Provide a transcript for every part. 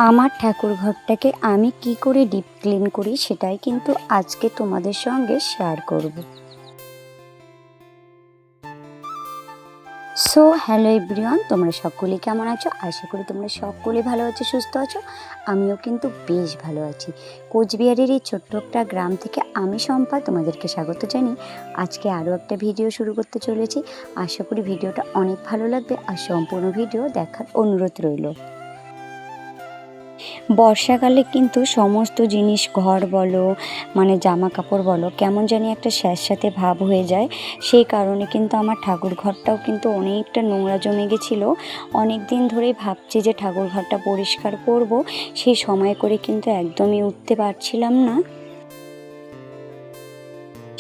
আমার ঠাকুর ঘরটাকে আমি কি করে ডিপ ক্লিন করি সেটাই কিন্তু আজকে তোমাদের সঙ্গে শেয়ার করব। সো হ্যালো এভরিওয়ান, তোমরা সকলে কেমন আছো? আশা করি তোমরা সকলে ভালো আছো, সুস্থ আছো। আমিও কিন্তু বেশ ভালো আছি। কোচবিহারের এই ছোট্ট একটা গ্রাম থেকে আমি শম্পা তোমাদেরকে স্বাগত জানি। আজকে আরও একটা ভিডিও শুরু করতে চলেছি। আশা করি ভিডিওটা অনেক ভালো লাগবে আর সম্পূর্ণ ভিডিও দেখার অনুরোধ রইল। বর্ষাকালে কিন্তু সমস্ত জিনিস, ঘর বলো মানে জামা কাপড় বলো, কেমন জানি একটা স্যাঁতস্যাঁতে ভাব হয়ে যায়। সেই কারণে কিন্তু আমার ঠাকুর ঘরটাও কিন্তু অনেকটা নোংরা জমে গেছিলো। অনেক দিন ধরেই ভাবছি যে ঠাকুর ঘরটা পরিষ্কার করব, সেই সময় করে কিন্তু একদমই উঠতে পারছিলাম না।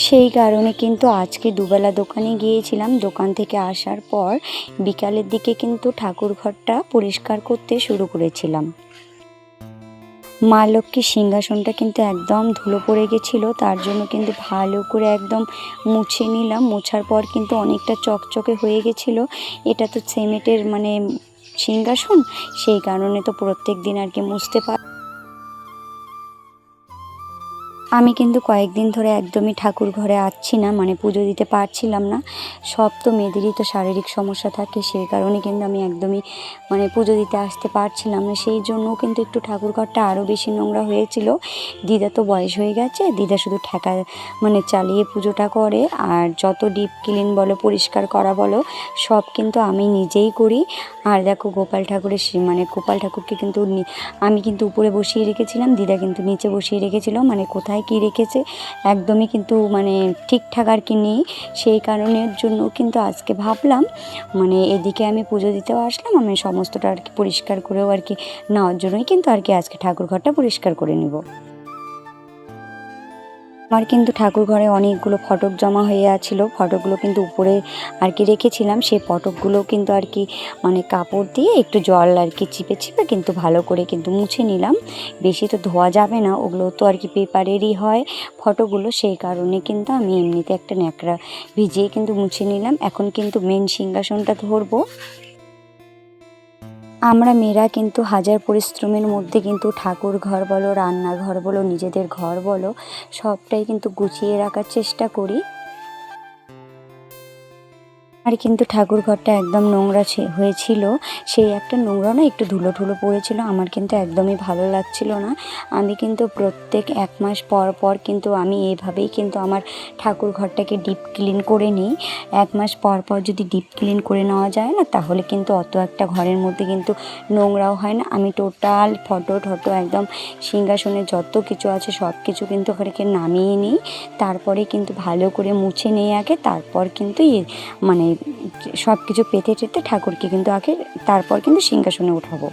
সেই কারণে কিন্তু আজকে দুবেলা দোকানে গিয়েছিলাম। দোকান থেকে আসার পর বিকালের দিকে কিন্তু ঠাকুর ঘরটা পরিষ্কার করতে শুরু করেছিলাম। মা লক্ষ্মীর সিংহাসনটা কিন্তু একদম ধুলো পড়ে গেছিলো, তার জন্য কিন্তু ভালো করে একদম মুছে নিলাম। মোছার পর কিন্তু অনেকটা চকচকে হয়ে গেছিলো। এটা তো সিমেন্টের মানে সিংহাসন, সেই কারণে তো প্রত্যেক দিন আর কি মুছতে আমি কিন্তু কয়েকদিন ধরে একদমই ঠাকুর ঘরে আসছি না, মানে পুজো দিতে পারছিলাম না। সব তো মেয়েদেরই তো শারীরিক সমস্যা থাকে, সেই কারণে কিন্তু আমি একদমই মানে পুজো দিতে আসতে পারছিলাম না। সেই জন্যও কিন্তু একটু ঠাকুর ঘরটা আরও বেশি নোংরা হয়েছিল। দিদা তো বয়স হয়ে গেছে, দিদা শুধু ঠেকা মানে চালিয়ে পুজোটা করে, আর যত ডিপ ক্লিন বলো, পরিষ্কার করা বলো, সব কিন্তু আমি নিজেই করি। আর দেখো গোপাল ঠাকুরের মানে গোপাল ঠাকুরকে কিন্তু আমি কিন্তু উপরে বসিয়ে রেখেছিলাম, দিদা কিন্তু নিচে বসিয়ে রেখেছিল। মানে কোথায় কি রেখেছে একদমই কিন্তু মানে ঠিকঠাক আর কি নেই। সেই কারণের জন্য কিন্তু আজকে ভাবলাম মানে এদিকে আমি পুজো দিতেও আসলাম, আমি সমস্তটা আর কি পরিষ্কার করেও আর কি নেওয়ার জন্যই কিন্তু আর কি আজকে ঠাকুর ঘরটা পরিষ্কার করে নেব। আমার কিন্তু ঠাকুর ঘরে অনেকগুলো ফটক জমা হয়ে আছিল, ফটকগুলো কিন্তু উপরে আর কি রেখেছিলাম। সেই ফটকগুলো কিন্তু আর কি মানে কাপড় দিয়ে একটু জল আর কি চিপে চিপে কিন্তু ভালো করে কিন্তু মুছে নিলাম। বেশি তো ধোয়া যাবে না, ওগুলো তো আর কি পেপারেরই হয় ফটোগুলো, সেই কারণে কিন্তু আমি এমনিতে একটা ন্যাকড়া ভিজিয়ে কিন্তু মুছে নিলাম। এখন কিন্তু মেন সিংহাসনটা ধরবো। আমরা মেয়েরা কিন্তু হাজার পরিশ্রমের মধ্যে কিন্তু ঠাকুর ঘর বলো, রান্নাঘর বলো, নিজেদের ঘর বলো, সবটাই কিন্তু গুছিয়ে রাখার চেষ্টা করি। আর কিন্তু ঠাকুর ঘরটা একদম নোংরা হয়েছিল। সেই একটা নোংরা না একটু ধুলো ধুলো পড়েছিল, আমার কিন্তু একদমই ভালো লাগছিল না। আমি কিন্তু প্রত্যেক 1 মাস পর পর কিন্তু আমি এভাবেই কিন্তু আমার ঠাকুর ঘরটাকে ডিপ ক্লিন করে নিই। 1 মাস পর পর যদি ডিপ ক্লিন করে নেওয়া যায় না, তাহলে কিন্তু অত একটা ঘরের মধ্যে কিন্তু নোংরাও হয় না। আমি টোটাল ফটো টটো একদম সিংহাসনে যত কিছু আছে সব কিছু কিন্তু ওখানে নামিয়ে নিই। তারপরে কিন্তু ভালো করে মুছে নিয়ে আগে, তারপর কিন্তু মানে সব কিছু পেতে টেতে ঠাকুরকে কিন্তু আগে তারপর কিন্তু সিংহাসনে উঠাবো।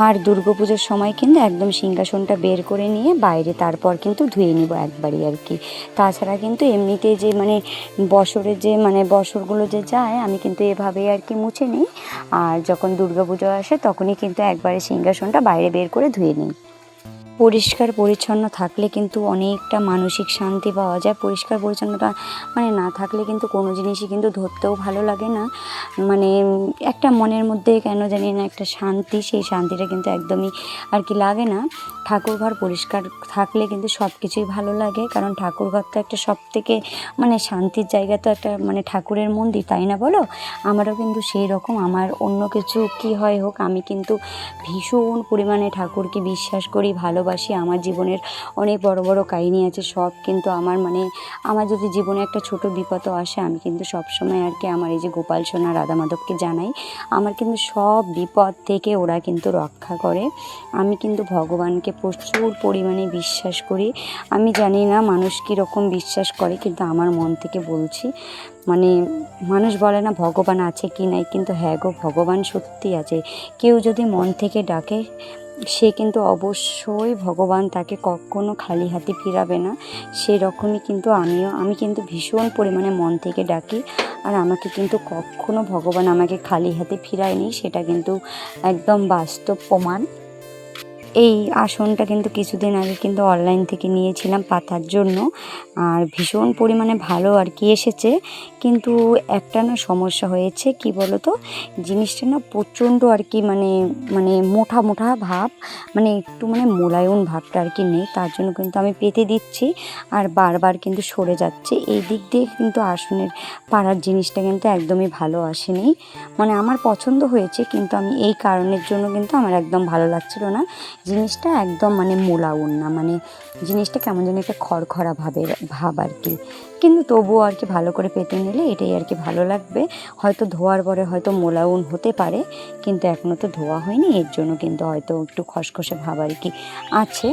আর দুর্গাপুজোর সময় কিন্তু একদম সিংহাসনটা বের করে নিয়ে বাইরে তারপর কিন্তু ধুয়ে নিব একবারই আর কি। তাছাড়া কিন্তু এমনিতে যে মানে বছরের যে মানে বছরগুলো যে যায়, আমি কিন্তু এভাবেই আর কি মুছে নিই। আর যখন দুর্গাপুজো আসে তখনই কিন্তু একবারে সিংহাসনটা বাইরে বের করে ধুয়ে নিই। পরিষ্কার পরিচ্ছন্ন থাকলে কিন্তু অনেকটা মানসিক শান্তি পাওয়া যায়। পরিষ্কার পরিচ্ছন্নতা মানে না থাকলে কিন্তু কোনো জিনিসই কিন্তু ধরতেও ভালো লাগে না। মানে একটা মনের মধ্যে কেন জানি না একটা শান্তি, সেই শান্তিটা কিন্তু একদমই আর কি লাগে না। ঠাকুরঘর পরিষ্কার থাকলে কিন্তু সব কিছুই ভালো লাগে, কারণ ঠাকুরঘর তো একটা সব থেকে মানে শান্তির জায়গা, তো একটা মানে ঠাকুরের মন্দির, তাই না বলো? আমারও কিন্তু সেই রকম। আমার অন্য কিছু কী হয় হোক, আমি কিন্তু ভীষণ পরিমাণে ঠাকুরকে বিশ্বাস করি, ভালোবাসি। আমার জীবনের অনেক বড় বড় কাহিনী আছে, সব কিন্তু আমার মানে আমার যদি জীবনে একটা ছোট বিপদও আসে, আমি কিন্তু সবসময় আর কি আমার এই যে গোপাল সোনা রাধা মাধবকে জানাই। আমার কিন্তু সব বিপদ থেকে ওরা কিন্তু রক্ষা করে। আমি কিন্তু ভগবানকে প্রচুর পরিমাণে বিশ্বাস করি। আমি জানি না মানুষ কীরকম বিশ্বাস করে, কিন্তু আমার মন থেকে বলছি মানে মানুষ বলে না ভগবান আছে কি নাই, কিন্তু হ্যাঁ গো, ভগবান সত্যি আছে। কেউ যদি মন থেকে ডাকে, সে কিন্তু অবশ্যই ভগবান তাকে কখনো খালি হাতে ফিরাবে না। সেরকমই কিন্তু আমি কিন্তু ভীষণ পরিমাণে মন থেকে ডাকি, আর আমাকে কিন্তু কখনো ভগবান আমাকে খালি হাতে ফিরায়নি, সেটা কিন্তু একদম বাস্তব প্রমাণ। এই আসনটা কিন্তু কিছুদিন আগে কিন্তু অনলাইন থেকে নিয়েছিলাম পাতার জন্য, আর ভীষণ পরিমাণে ভালো আর কি এসেছে। কিন্তু একটা না সমস্যা হয়েছে, কি বলো তো, জিনিসটা না প্রচণ্ড আর কি মানে মানে মোটা মোটা ভাব, মানে একটু মানে মোলায়ম ভাবটা আর কি নেই। তার জন্য কিন্তু আমি পেতে দিচ্ছি আর বারবার কিন্তু সরে যাচ্ছে। এই দিক দিয়ে কিন্তু আসনের পাড়ার জিনিসটা কিন্তু একদমই ভালো আসেনি। মানে আমার পছন্দ হয়েছে, কিন্তু আমি এই কারণের জন্য কিন্তু আমার একদম ভালো লাগছিল না। জিনিসটা একদম মানে মোলাউন না, মানে জিনিসটা কেমন যেন একটা খড়খড়া ভাব আর কি। কিন্তু তবুও আর কি ভালো করে পেতে নিলে এটাই আর কি ভালো লাগবে। হয়তো ধোয়ার পরে হয়তো মোলাউন হতে পারে, কিন্তু এখনও তো ধোয়া হয়নি, এর জন্য কিন্তু হয়তো একটু খসখসে ভাব আর কি আছে।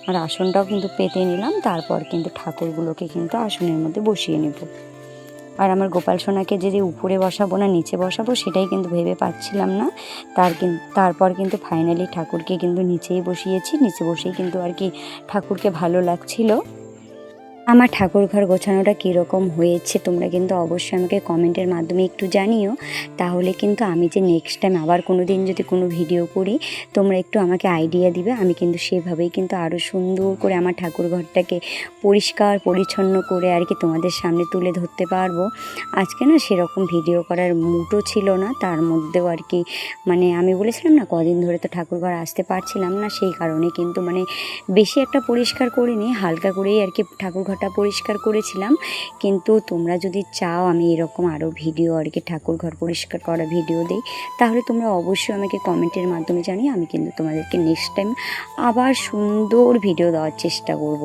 আর আসনটাও কিন্তু পেতে নিলাম, তারপর কিন্তু ঠাকুরগুলোকে কিন্তু আসনের মধ্যে বসিয়ে নেব। আর আমার গোপাল সোনাকে যে উপরে বসাবো না নিচে বসাবো সেটাই কিন্তু ভেবে পাচ্ছিলাম না। তারপর কিন্তু ফাইনালি ঠাকুরকে কিন্তু নিচেই বসিয়েছি। নিচে বসেই কিন্তু আর কি ঠাকুরকে ভালো লাগছিল। আমার ঠাকুর ঘর গোছানোটা কীরকম হয়েছে তোমরা কিন্তু অবশ্যই আমাকে কমেন্টের মাধ্যমে একটু জানিও। তাহলে কিন্তু আমি যে নেক্সট টাইম আবার কোনো দিন যদি কোনো ভিডিও করি, তোমরা একটু আমাকে আইডিয়া দিবে। আমি কিন্তু সেভাবেই কিন্তু আরও সুন্দর করে আমার ঠাকুর ঘরটাকে পরিষ্কার পরিচ্ছন্ন করে আর কি তোমাদের সামনে তুলে ধরতে পারবো। আজকে না সেরকম ভিডিও করার মুডও ছিল না, তার মধ্যেও আর কি মানে আমি বলেছিলাম না কদিন ধরে তো ঠাকুর ঘর আসতে পারছিলাম না, সেই কারণে কিন্তু মানে বেশি একটা পরিষ্কার করিনি, হালকা করেই আর কি ঠাকুর ঘরটা পরিষ্কার করেছিলাম। কিন্তু তোমরা যদি চাও আমি এরকম আরও ভিডিও আর কি ঠাকুর ঘর পরিষ্কার করা ভিডিও দিই, তাহলে তোমরা অবশ্যই আমাকে কমেন্টের মাধ্যমে জানিও। আমি কিন্তু তোমাদেরকে নেক্সট টাইম আবার সুন্দর ভিডিও দেওয়ার চেষ্টা করব।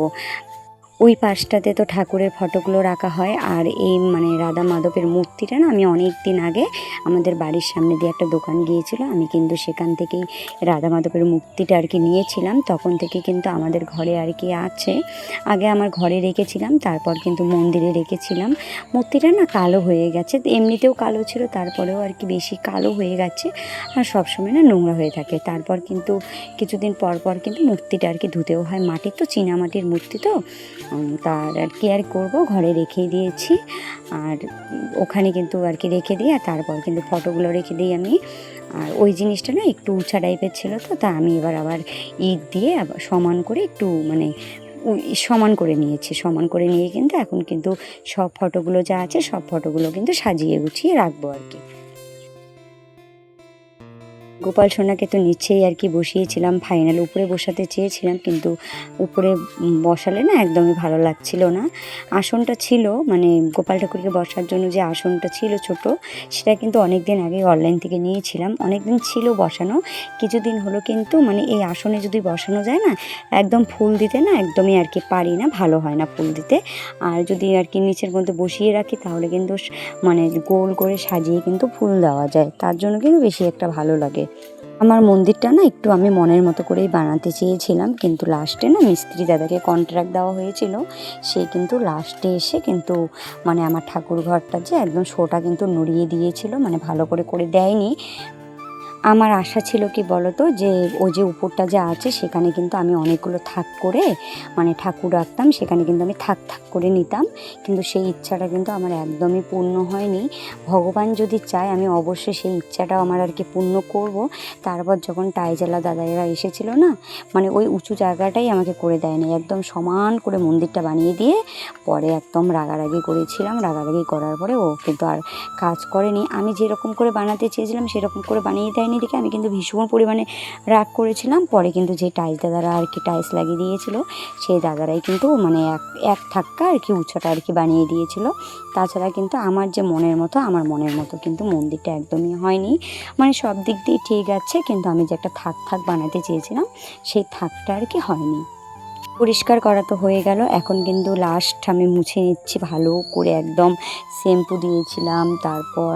ওই পাশটাতে তো ঠাকুরের ফটোগুলো রাখা হয়। আর এই মানে রাধা মাধবের মূর্তিটা না আমি অনেক দিন আগে আমাদের বাড়ির সামনে দিয়ে একটা দোকান গিয়েছিল, আমি কিন্তু সেখান থেকেই রাধা মাধবের মূর্তিটা আর কি নিয়েছিলাম। তখন থেকে কিন্তু আমাদের ঘরে আর কি আছে। আগে আমার ঘরে রেখেছিলাম, তারপর কিন্তু মন্দিরে রেখেছিলাম। মূর্তিটা না কালো হয়ে গেছে, এমনিতেও কালো ছিল, তারপরেও আর কি বেশি কালো হয়ে গেছে আর সবসময় না নোংরা হয়ে থাকে। তারপর কিন্তু কিছুদিন পর পর কিন্তু মূর্তিটা আর কি ধুতেও হয়, মাটির তো চীনামাটির মূর্তি তো, তার আর কি আর করবো, ঘরে রেখেই দিয়েছি। আর ওখানে কিন্তু আর কি রেখে দিই, আর তারপর কিন্তু ফটোগুলো রেখে দিই আমি। আর ওই জিনিসটা না একটু উঁচা টাইপের ছিল, তো তা আমি এবার আবার ইট দিয়ে আবার সমান করে একটু মানে সমান করে নিয়েছি। সমান করে নিয়ে কিন্তু এখন কিন্তু সব ফটোগুলো যা আছে সব ফটোগুলো কিন্তু সাজিয়ে গুছিয়ে রাখবো আর কি। গোপাল সোনাকে তো নিচেই আর কি বসিয়েছিলাম, ফাইনাল উপরে বসাতে চেয়েছিলাম, কিন্তু উপরে বসালে না একদমই ভালো লাগছিল না। আসনটা ছিল মানে গোপাল ঠাকুরকে বসার জন্য যে আসনটা ছিল ছোট, সেটা কিন্তু অনেক দিন আগে অনলাইন থেকে নিয়েছিলাম। অনেক দিন ছিল বসানো, কিছুদিন হলো, কিন্তু মানে এই আসনে যদি বসানো যায় না একদম ফুল দিতে না একদমই আর কি পারি না, ভালো হয় না ফুল দিতে। আর যদি আর কি নিচের মধ্যে বসিয়ে রাখি তাহলে কিন্তু মানে গোল করে সাজিয়ে কিন্তু ফুল দেওয়া যায়, তার জন্য কিন্তু বেশি একটা ভালো লাগে। আমার মন্দিরটা না একটু আমি মনের মতো করেই বানাতে চেয়েছিলাম, কিন্তু লাস্টে না মিস্ত্রি দাদাকে কন্ট্রাক্ট দেওয়া হয়েছিল, সে কিন্তু লাস্টে এসে কিন্তু মানে আমার ঠাকুর ঘরটা যে একদম শোটা কিন্তু নড়িয়ে দিয়েছিল, মানে ভালো করে করে দেয়নি। আমার আশা ছিল কি বলতো, যে ও যে উপরটা যে আছে সেখানে কিন্তু আমি অনেকগুলো থাক করে মানে ঠাকুর রাখতাম, সেখানে কিন্তু আমি থাক থাক করে নিতাম, কিন্তু সেই ইচ্ছাটা কিন্তু আমার একদমই পূর্ণ হয়নি। ভগবান যদি চায় আমি অবশ্যই সেই ইচ্ছাটাও আমার আর কি পূর্ণ করব। তারপর যখন টাইজালা দাদাইরা এসেছিলো না, মানে ওই উঁচু জায়গাটাই আমাকে করে দেয়নি, একদম সমান করে মন্দিরটা বানিয়ে দিয়ে পরে একদম রাগারাগি করেছিলাম। রাগারাগি করার পরে ও কিন্তু আর কাজ করেনি, আমি যেরকম করে বানাতে চেয়েছিলাম সেরকম করে বানিয়ে দেয়নি দেখে আমি কিন্তু ভীষণ পরিমাণে রাগ করেছিলাম। পরে কিন্তু যে টাইলস দাদারা আর কি টাইলস লাগিয়ে দিয়েছিল সেই দাদারাই কিন্তু মানে এক ধাক্কা আর কি উঁচাটা আর কি বানিয়ে দিয়েছিল। তাছাড়া কিন্তু আমার যে আমার মনের মতো কিন্তু মন্দিরটা একদমই হয়নি, মানে সব দিক দিয়ে ঠিক আছে, কিন্তু আমি যে একটা থাক থাক বানাতে চেয়েছিলাম সেই থাকটা আর কি হয়নি। পরিষ্কার করা তো হয়ে গেল, এখন কিন্তু লাস্ট আমি মুছে নিচ্ছি ভালো করে, একদম শ্যাম্পু দিয়েছিলাম, তারপর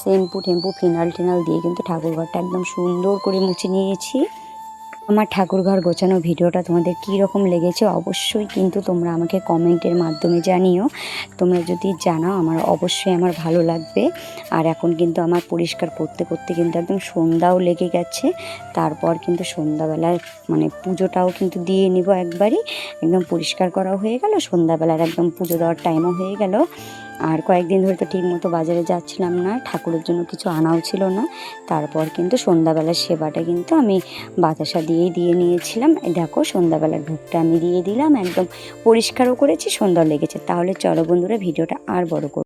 শ্যাম্পু টেম্পু ফিনাল টিনাল দিয়ে কিন্তু ঠাকুরঘরটা একদম সুন্দর করে মুছে নিয়েছি। আমার ঠাকুরঘর গোছানো ভিডিওটা তোমাদের কী রকম লেগেছে অবশ্যই কিন্তু তোমরা আমাকে কমেন্টের মাধ্যমে জানিও। তোমরা যদি জানাও আমার অবশ্যই আমার ভালো লাগবে। আর এখন কিন্তু আমার পরিষ্কার করতে করতে কিন্তু একদম সন্ধ্যাও লেগে গেছে, তারপর কিন্তু সন্ধ্যাবেলায় মানে পুজোটাও কিন্তু দিয়ে নিব একবারই, একদম পরিষ্কার করাও হয়ে গেল, সন্ধ্যাবেলার একদম পুজো দেওয়ার টাইমও হয়ে গেল। আর কয়েকদিন ধরে তো ঠিক মতো বাজারে যাচ্ছিলাম না, ঠাকুরের জন্য কিছু আনাও ছিল না। তারপর কিন্তু সন্ধ্যাবেলার সেবাটা কিন্তু আমি বাতাসা দিয়েই দিয়ে নিয়েছিলাম। দেখো সন্ধ্যাবেলার ভোগটা আমি দিয়ে দিলাম, একদম পরিষ্কারও করেছি, সুন্দর লেগেছে। তাহলে চলো বন্ধুরা, ভিডিওটা আর বড় করব